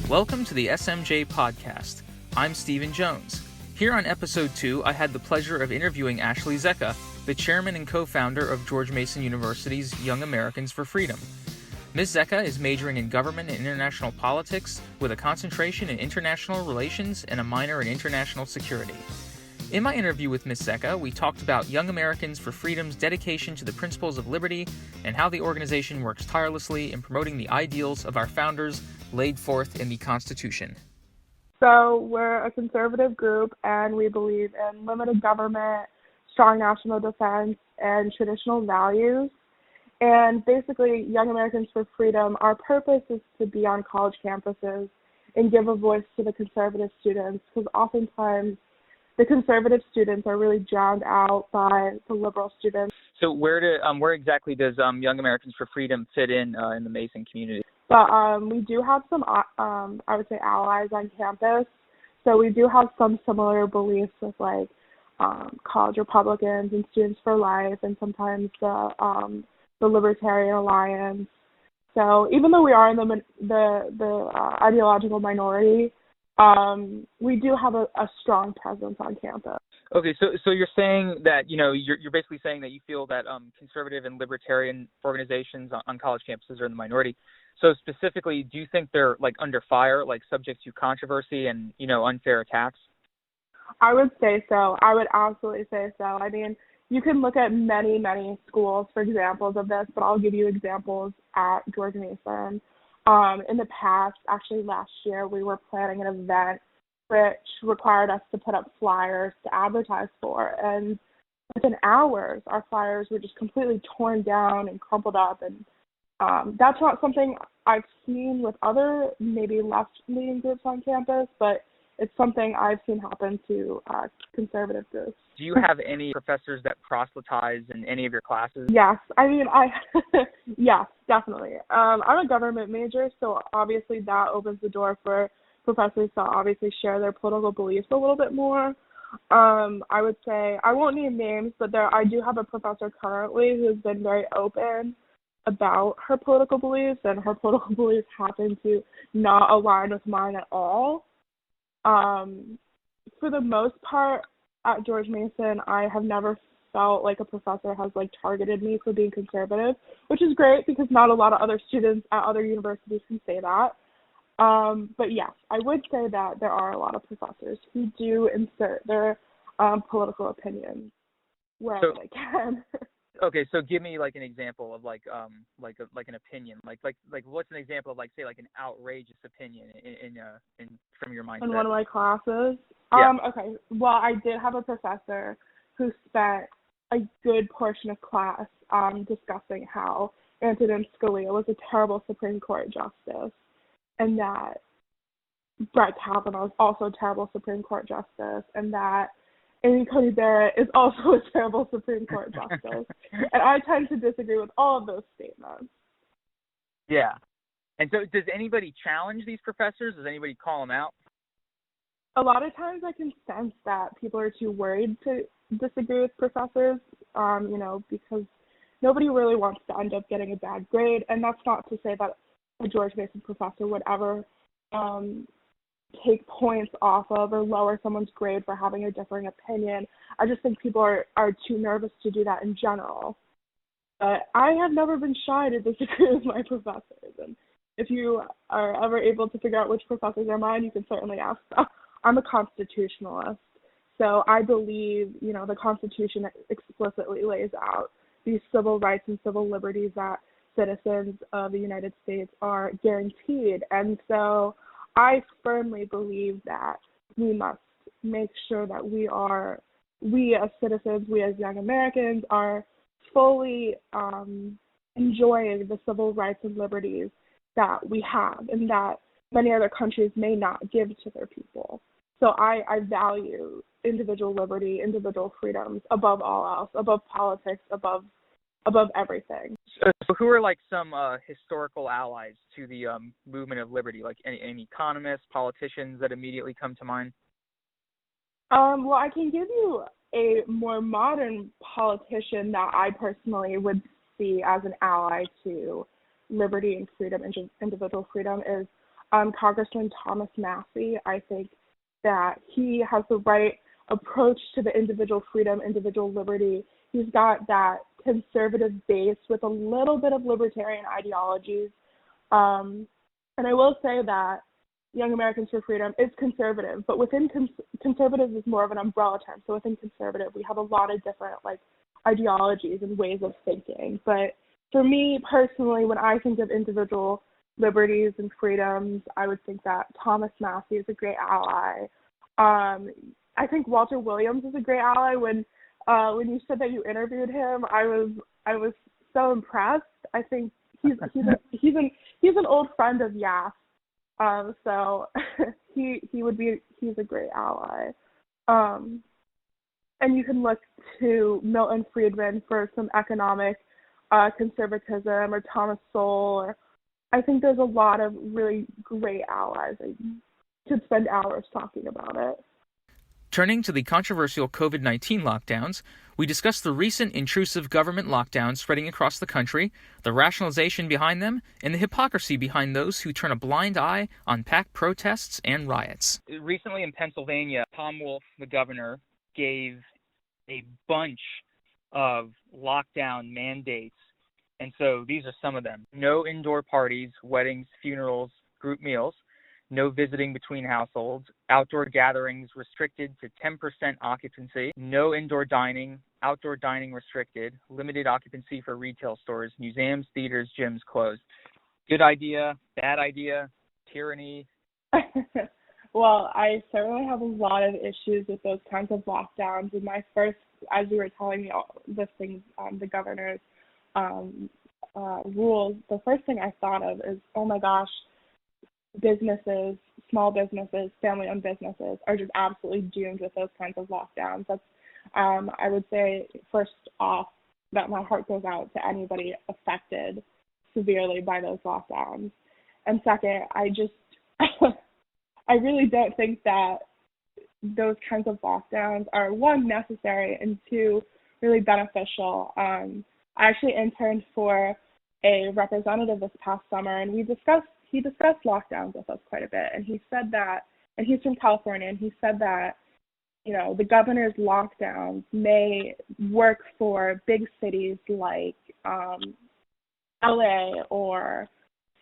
Welcome to the SMJ Podcast. I'm Stephen Jones. Here on Episode 2, I had the pleasure of interviewing Ashley Zecca, the chairman and co-founder of George Mason University's Young Americans for Freedom. Ms. Zecca is majoring in government and international politics with a concentration in international relations and a minor in international security. In my interview with Ms. Zecca, we talked about Young Americans for Freedom's dedication to the principles of liberty and how the organization works tirelessly in promoting the ideals of our founders laid forth in the Constitution. So we're a conservative group, and we believe in limited government, strong national defense, and traditional values. And basically, Young Americans for Freedom, our purpose is to be on college campuses and give a voice to the conservative students, because oftentimes the conservative students are really drowned out by the liberal students. So where exactly does Young Americans for Freedom fit in the Mason community? But we do have some, I would say, allies on campus. So we do have some similar beliefs with college Republicans and Students for Life, and sometimes the Libertarian Alliance. So even though we are in the ideological minority, we do have a strong presence on campus. Okay, so you're saying that, you're basically saying that you feel that conservative and libertarian organizations on college campuses are in the minority. So specifically, do you think they're under fire, subject to controversy and, unfair attacks? I would say so. I would absolutely say so. I mean, you can look at many, many schools for examples of this, but I'll give you examples at George Mason. In the past, actually last year, we were planning an event which required us to put up flyers to advertise for. And within hours, our flyers were just completely torn down and crumpled up. And that's not something I've seen with other maybe left-leaning groups on campus, but it's something I've seen happen to conservative groups. Do you have any professors that proselytize in any of your classes? Yes. I mean, yes, definitely. I'm a government major, so obviously that opens the door for professors to obviously share their political beliefs a little bit more. I would say, I won't name names, but I do have a professor currently who's been very open about her political beliefs, and her political beliefs happen to not align with mine at all. For the most part, at George Mason, I have never felt like a professor has targeted me for being conservative, which is great because not a lot of other students at other universities can say that. But yes, I would say that there are a lot of professors who do insert their political opinions wherever they can. Okay, so give me an example of an opinion, what's an example of say an outrageous opinion in from your mindset? In one of my classes. Yeah. Okay. Well, I did have a professor who spent a good portion of class discussing how Antonin Scalia was a terrible Supreme Court justice, and that Brett Kavanaugh is also a terrible Supreme Court justice, and that Amy Coney Barrett is also a terrible Supreme Court justice. And I tend to disagree with all of those statements. Yeah. And so does anybody challenge these professors? Does anybody call them out? A lot of times I can sense that people are too worried to disagree with professors, because nobody really wants to end up getting a bad grade. And that's not to say that a George Mason professor would ever take points off of or lower someone's grade for having a differing opinion. I just think people are too nervous to do that in general. But I have never been shy to disagree with my professors. And if you are ever able to figure out which professors are mine, you can certainly ask them. I'm a constitutionalist, so I believe, the Constitution explicitly lays out these civil rights and civil liberties that citizens of the United States are guaranteed. And so I firmly believe that we must make sure that we as citizens, we as young Americans are fully enjoying the civil rights and liberties that we have and that many other countries may not give to their people. So I value individual liberty, individual freedoms above all else, above politics, above everything. So who are some historical allies to the movement of liberty, any economists, politicians that immediately come to mind? Well, I can give you a more modern politician that I personally would see as an ally to liberty and freedom, individual freedom, is Congressman Thomas Massey. I think that he has the right approach to the individual freedom, individual liberty. He's got that conservative base with a little bit of libertarian ideologies. And I will say that Young Americans for Freedom is conservative, but within conservative is more of an umbrella term. So within conservative, we have a lot of different ideologies and ways of thinking. But for me personally, when I think of individual liberties and freedoms, I would think that Thomas Massey is a great ally. I think Walter Williams is a great ally. When you said that you interviewed him, I was so impressed. I think he's an old friend of Yas. So he's a great ally. And you can look to Milton Friedman for some economic conservatism, or Thomas Sowell. I think there's a lot of really great allies. I could spend hours talking about it. Turning to the controversial COVID-19 lockdowns, we discussed the recent intrusive government lockdowns spreading across the country, the rationalization behind them, and the hypocrisy behind those who turn a blind eye on packed protests and riots. Recently in Pennsylvania, Tom Wolf, the governor, gave a bunch of lockdown mandates, and so these are some of them. No indoor parties, weddings, funerals, group meals. No visiting between households, outdoor gatherings restricted to 10% occupancy, no indoor dining, outdoor dining restricted, limited occupancy for retail stores, museums, theaters, gyms closed. Good idea, bad idea, tyranny? Well, I certainly have a lot of issues with those kinds of lockdowns. And my first, as you were telling me all the things, the governor's rules, the first thing I thought of is, oh my gosh, businesses, small businesses, family-owned businesses are just absolutely doomed with those kinds of lockdowns. That's, I would say, first off, that my heart goes out to anybody affected severely by those lockdowns. And second, I really don't think that those kinds of lockdowns are, one, necessary, and two, really beneficial. I actually interned for a representative this past summer, and he discussed lockdowns with us quite a bit. And he said that, and he's from California, and he said that, the governor's lockdowns may work for big cities like LA or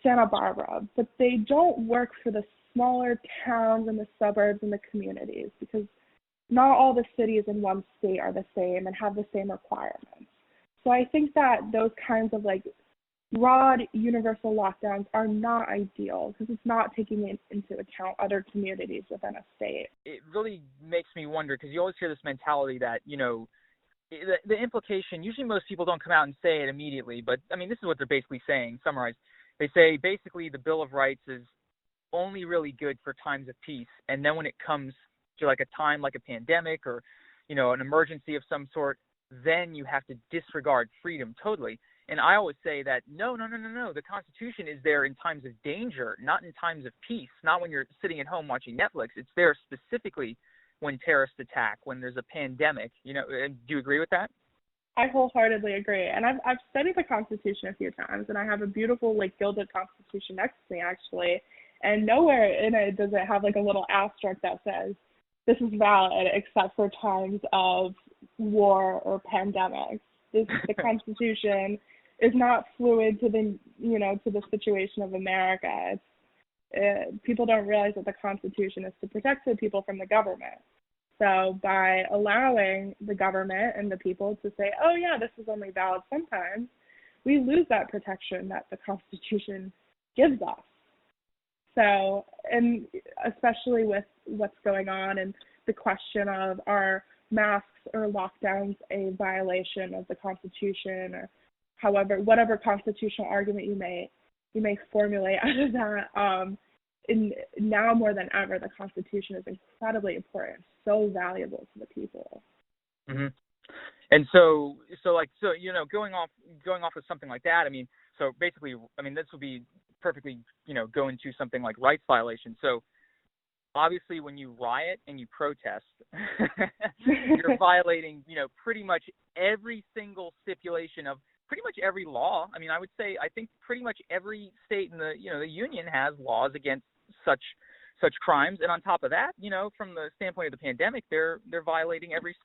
Santa Barbara, but they don't work for the smaller towns and the suburbs and the communities, because not all the cities in one state are the same and have the same requirements. So I think that those kinds of broad universal lockdowns are not ideal, because it's not taking into account other communities within a state. It really makes me wonder, because you always hear this mentality that, the implication, usually most people don't come out and say it immediately, but I mean, this is what they're basically saying, summarized. They say basically the Bill of Rights is only really good for times of peace, and then when it comes to a time like a pandemic or, an emergency of some sort, then you have to disregard freedom totally. And I always say that, no. The Constitution is there in times of danger, not in times of peace, not when you're sitting at home watching Netflix. It's there specifically when terrorists attack, when there's a pandemic. Do you agree with that? I wholeheartedly agree. And I've studied the Constitution a few times, and I have a beautiful, gilded Constitution next to me, actually. And nowhere in it does it have, a little asterisk that says, this is valid except for times of war or pandemics. The Constitution is not fluid to the situation of America. People don't realize that the Constitution is to protect the people from the government. So by allowing the government and the people to say, oh yeah, this is only valid sometimes, we lose that protection that the Constitution gives us. So, and especially with what's going on and the question of, are masks or lockdowns a violation of the Constitution, or whatever constitutional argument you may formulate out of that. Now more than ever, the Constitution is incredibly important, so valuable to the people. Mm-hmm. And so going off of something like that, so basically, this would be perfectly, go into something like rights violation. So obviously when you riot and you protest, you're violating, pretty much every single stipulation of pretty much every law. I think pretty much every state in the, the union has laws against such crimes. And on top of that, from the standpoint of the pandemic, they're violating every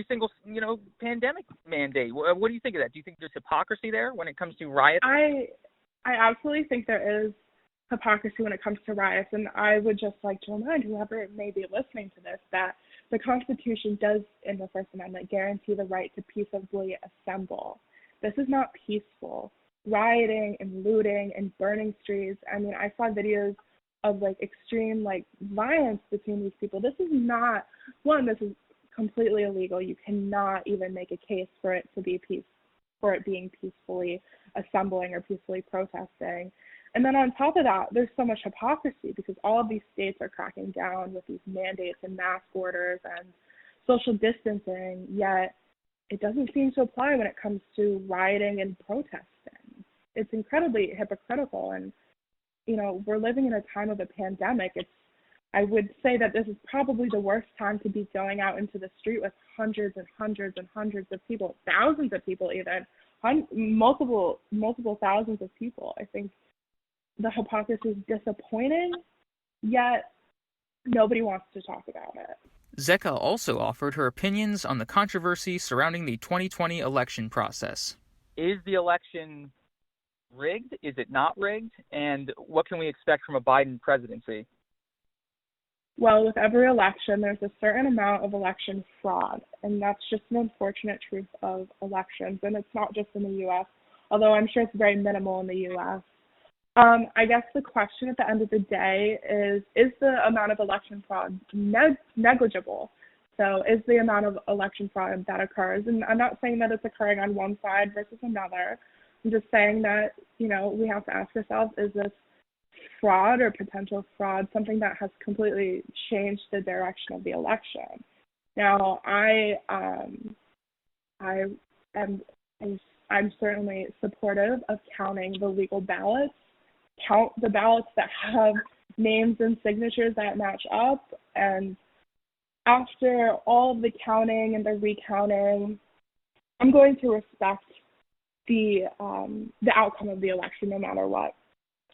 single pandemic mandate. What do you think of that? Do you think there's hypocrisy there when it comes to riots? I absolutely think there is hypocrisy when it comes to riots, and I would just like to remind whoever may be listening to this that the Constitution does, in the First Amendment, guarantee the right to peaceably assemble. This is not peaceful. Rioting and looting and burning streets. I mean, I saw videos of extreme violence between these people. This is not this is completely illegal. You cannot even make a case for it being peacefully assembling or peacefully protesting. And then on top of that, there's so much hypocrisy because all of these states are cracking down with these mandates and mask orders and social distancing, yet it doesn't seem to apply when it comes to rioting and protesting. It's incredibly hypocritical, and we're living in a time of a pandemic. I would say that this is probably the worst time to be going out into the street with hundreds and hundreds and hundreds of people, thousands of people even, multiple thousands of people. I think the hypocrisy is disappointing, yet nobody wants to talk about it. Zecca also offered her opinions on the controversy surrounding the 2020 election process. Is the election rigged? Is it not rigged? And what can we expect from a Biden presidency? Well, with every election, there's a certain amount of election fraud, and that's just an unfortunate truth of elections. And it's not just in the U.S., although I'm sure it's very minimal in the U.S. I guess the question at the end of the day is the amount of election fraud negligible? So is the amount of election fraud that occurs, and I'm not saying that it's occurring on one side versus another. I'm just saying that, we have to ask ourselves, is this fraud or potential fraud something that has completely changed the direction of the election? Now, I'm certainly supportive of counting the legal ballots, count the ballots that have names and signatures that match up, and after all of the counting and the recounting, I'm going to respect the outcome of the election no matter what.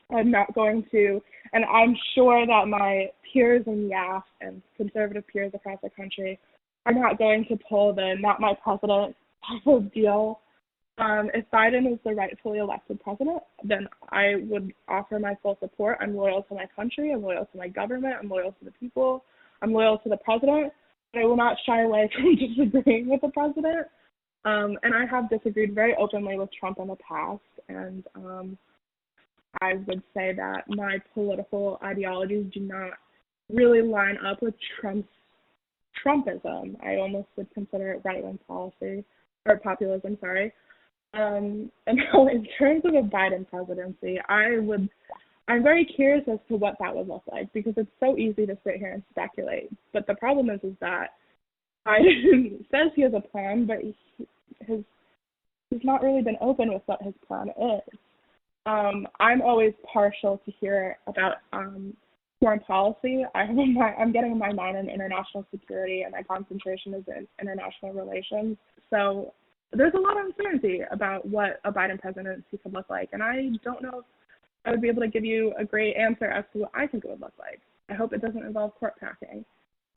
I'm not going to, and I'm sure that my peers in YAF and conservative peers across the country are not going to pull the not my president type of deal. If Biden is the rightfully elected president, then I would offer my full support. I'm loyal to my country. I'm loyal to my government. I'm loyal to the people. I'm loyal to the president. But I will not shy away from disagreeing with the president. And I have disagreed very openly with Trump in the past. And I would say that my political ideologies do not really line up with Trumpism. I almost would consider it right-wing policy, or populism, sorry. And now in terms of a Biden presidency, I'm very curious as to what that would look like, because it's so easy to sit here and speculate. But the problem is that Biden says he has a plan, but he's not really been open with what his plan is. I'm always partial to hear about foreign policy. I'm getting my minor in international security, and my concentration is in international relations. So there's a lot of uncertainty about what a Biden presidency could look like, and I don't know if I would be able to give you a great answer as to what I think it would look like. I hope it doesn't involve court packing.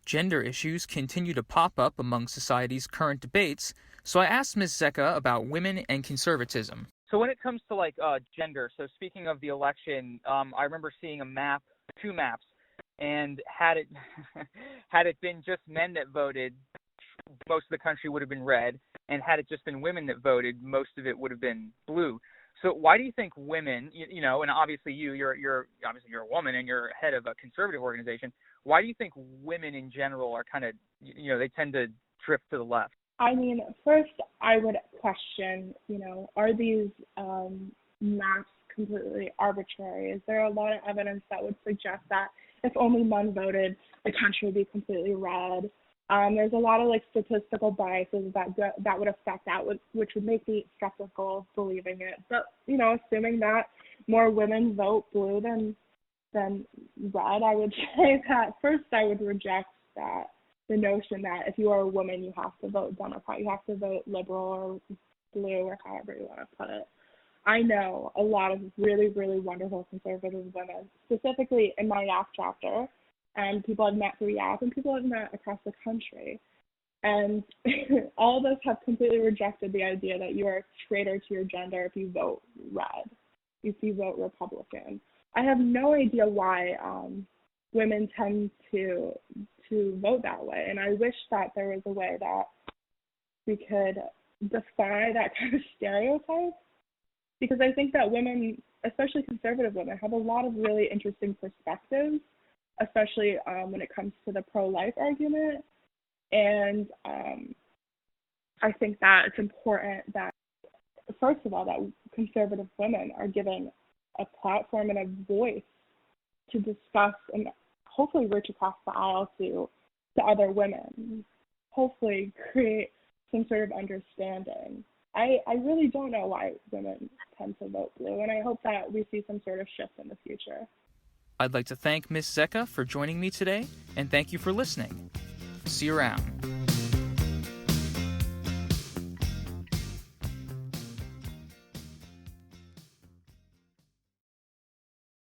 Gender issues continue to pop up among society's current debates, so I asked Ms. Zecca about women and conservatism. So when it comes to gender, so speaking of the election, I remember seeing two maps, and had it been just men that voted, most of the country would have been red, and had it just been women that voted, most of it would have been blue. So why do you think women, and obviously you're a woman and you're head of a conservative organization, why do you think women in general are kind of, they tend to drift to the left? I mean, first I would question, are these maps completely arbitrary? Is there a lot of evidence that would suggest that if only men voted, the country would be completely red? There's a lot of statistical biases that would affect that, which would make me skeptical of believing it. But assuming that more women vote blue than red, I would say that first I would reject the notion that if you are a woman you have to vote Democrat, you have to vote liberal or blue or however you want to put it. I know a lot of really, really wonderful conservative women, specifically in my YAF chapter, and people I've met through YAF and people I've met across the country. And all of us have completely rejected the idea that you are a traitor to your gender if you vote red, if you vote Republican. I have no idea why women tend to vote that way, and I wish that there was a way that we could defy that kind of stereotype, because I think that women, especially conservative women, have a lot of really interesting perspectives, especially when it comes to the pro-life argument. And I think that it's important that, first of all, that conservative women are given a platform and a voice to discuss and hopefully reach across the aisle to other women, hopefully create some sort of understanding. I really don't know why women tend to vote blue, and I hope that we see some sort of shift in the future. I'd like to thank Ms. Zecca for joining me today, and thank you for listening. See you around.